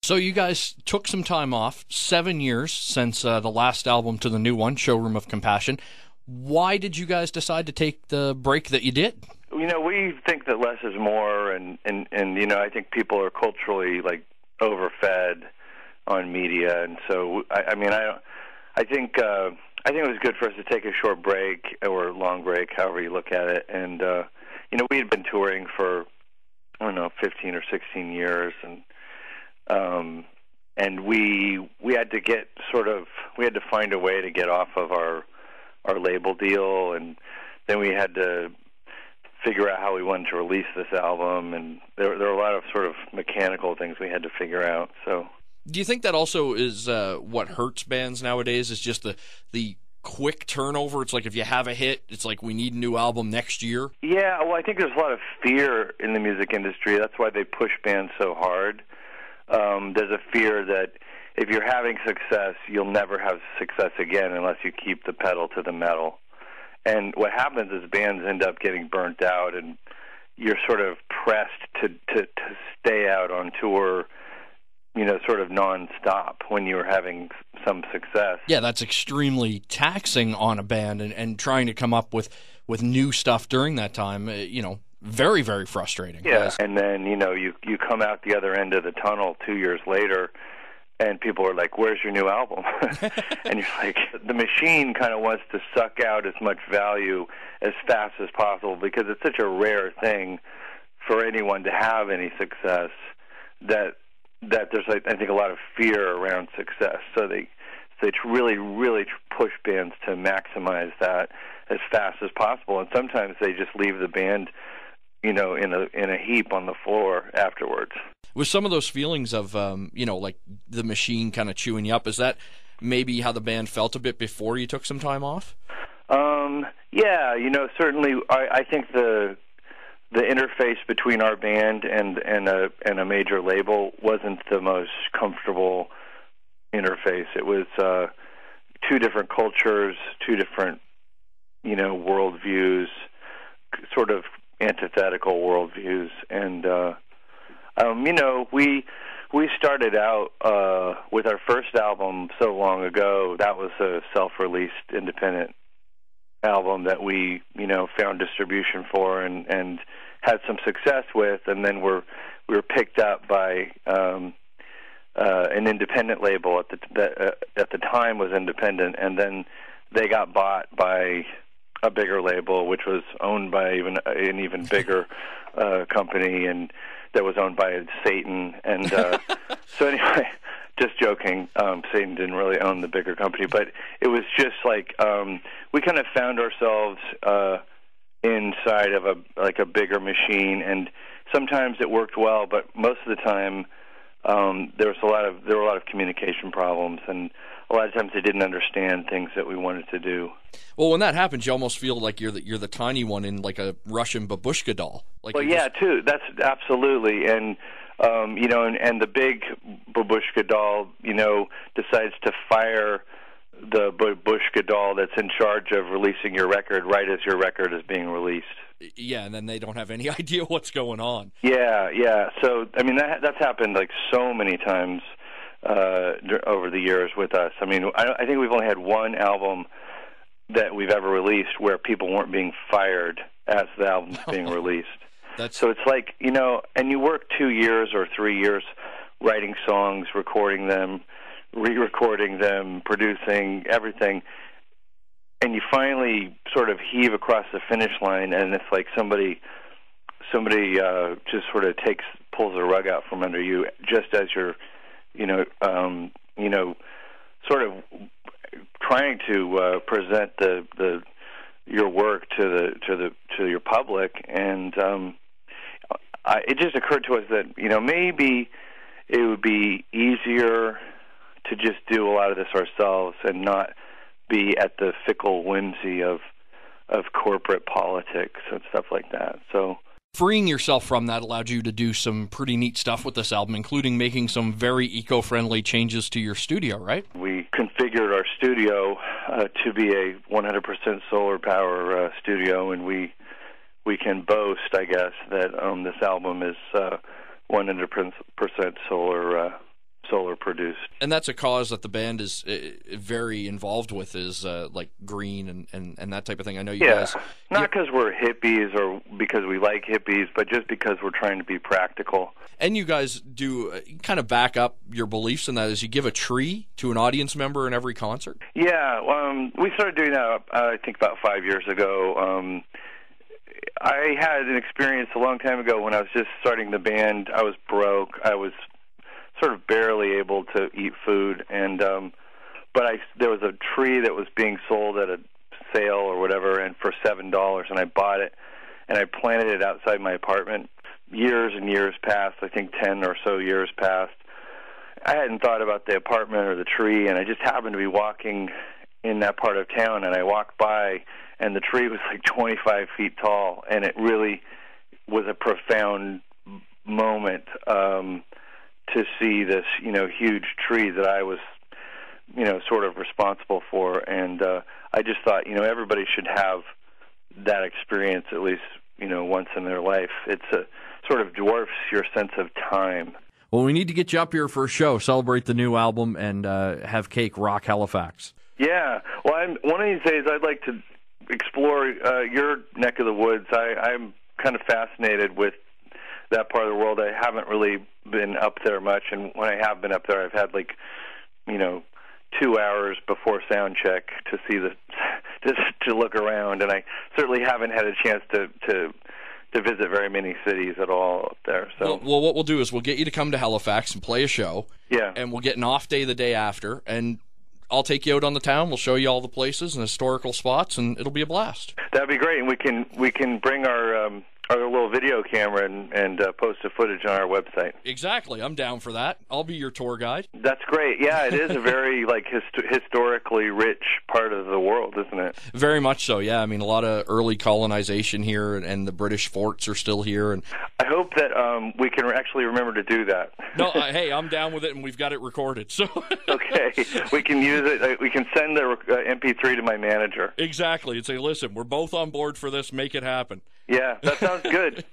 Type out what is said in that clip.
So you guys took some time off, 7 years since the last album to the new one, Showroom of Compassion. Why did you guys decide to take the break that you did? We think that less is more, and I think people are culturally overfed on media, and so I think it was good for us to take a short break or long break, however you look at it, and we had been touring for 15 or 16 years, and we had to find a way to get off of our label deal, and then we had to figure out how we wanted to release this album, and there were a lot of sort of mechanical things we had to figure out. So, do you think that also is what hurts bands nowadays? Is just the quick turnover? It's like if you have a hit, it's like we need a new album next year. Yeah, well, I think there's a lot of fear in the music industry. That's why they push bands so hard. There's a fear that if you're having success, you'll never have success again unless you keep the pedal to the metal. And what happens is bands end up getting burnt out, and you're sort of pressed to stay out on tour, sort of nonstop when you're having some success. Yeah, that's extremely taxing on a band, and trying to come up with new stuff during that time, very, very frustrating. Yeah, and then, you come out the other end of the tunnel 2 years later, and people are like, where's your new album? And you're like, the machine kind of wants to suck out as much value as fast as possible because it's such a rare thing for anyone to have any success that there's, I think, a lot of fear around success. So they really, really push bands to maximize that as fast as possible. And sometimes they just leave the band, in a heap on the floor afterwards. With some of those feelings of, like the machine kind of chewing you up, is that maybe how the band felt a bit before you took some time off? Yeah, certainly I think the interface between our band and a major label wasn't the most comfortable interface. It was two different cultures, two different, worldviews, sort of antithetical worldviews, and we started out with our first album so long ago. That was a self-released independent album that we found distribution for and had some success with, and then we were picked up by an independent label that at the time was independent, and then they got bought by a bigger label, which was owned by an even bigger company, and that was owned by Satan. And so anyway, just joking. Satan didn't really own the bigger company, but it was just like we kind of found ourselves inside of a bigger machine, and sometimes it worked well, but most of the time there were a lot of communication problems, and a lot of times they didn't understand things that we wanted to do. Well, when that happens, you almost feel like you're the tiny one in like a Russian babushka doll. Too. That's absolutely, and and the big babushka doll, decides to fire the babushka doll that's in charge of releasing your record right as your record is being released. Yeah, and then they don't have any idea what's going on. Yeah. So that's happened like so many times over the years with us. I think we've only had one album that we've ever released where people weren't being fired as the album's being released. So it's like, and you work 2 years or 3 years writing songs, recording them, re-recording them, producing everything, and you finally sort of heave across the finish line, and it's like somebody just sort of pulls the rug out from under you just as you're sort of trying to present your work to your public, and it just occurred to us that maybe it would be easier to just do a lot of this ourselves and not be at the fickle whimsy of corporate politics and stuff like that. So freeing yourself from that allowed you to do some pretty neat stuff with this album, including making some very eco-friendly changes to your studio, right? We configured our studio to be a 100% solar power studio, and we can boast, I guess, that this album is 100% produced. And that's a cause that the band is very involved with, is like green and that type of thing. I know you guys... Not because we're hippies or because we like hippies, but just because we're trying to be practical. And you guys do kind of back up your beliefs in that, as you give a tree to an audience member in every concert? Yeah, we started doing that, I think, about 5 years ago. I had an experience a long time ago when I was just starting the band. I was broke. I was sort of barely able to eat food, and but there was a tree that was being sold at a sale or whatever, and for $7, and I bought it, and I planted it outside my apartment. Years and years passed. I think 10 or so years passed. I hadn't thought about the apartment or the tree, and I just happened to be walking in that part of town, and I walked by, and the tree was like 25 feet tall, and it really was a profound moment to see this, huge tree that I was, sort of responsible for. And I just thought, everybody should have that experience at least, once in their life. It's sort of dwarfs your sense of time. Well, we need to get you up here for a show, celebrate the new album, and have Cake rock Halifax. Yeah. Well, one of these days I'd like to explore your neck of the woods. I'm kind of fascinated with that part of the world. I haven't really been up there much, and when I have been up there, I've had 2 hours before sound check to see just to look around, and I certainly haven't had a chance to visit very many cities at all up there. So, well, what we'll do is we'll get you to come to Halifax and play a show. Yeah. And we'll get an off day the day after, and I'll take you out on the town. We'll show you all the places and historical spots, and it'll be a blast. That'd be great, and we can bring our little video camera and post the footage on our website. Exactly. I'm down for that. I'll be your tour guide. That's great. Yeah, it is a very historically rich part of the world, isn't it? Very much so, yeah. I mean, a lot of early colonization here, and the British forts are still here. And I hope that we can actually remember to do that. No, hey, I'm down with it, and we've got it recorded. So okay, we can use it. We can send the MP3 to my manager. Exactly, and say, listen, we're both on board for this. Make it happen. Yeah, that sounds good.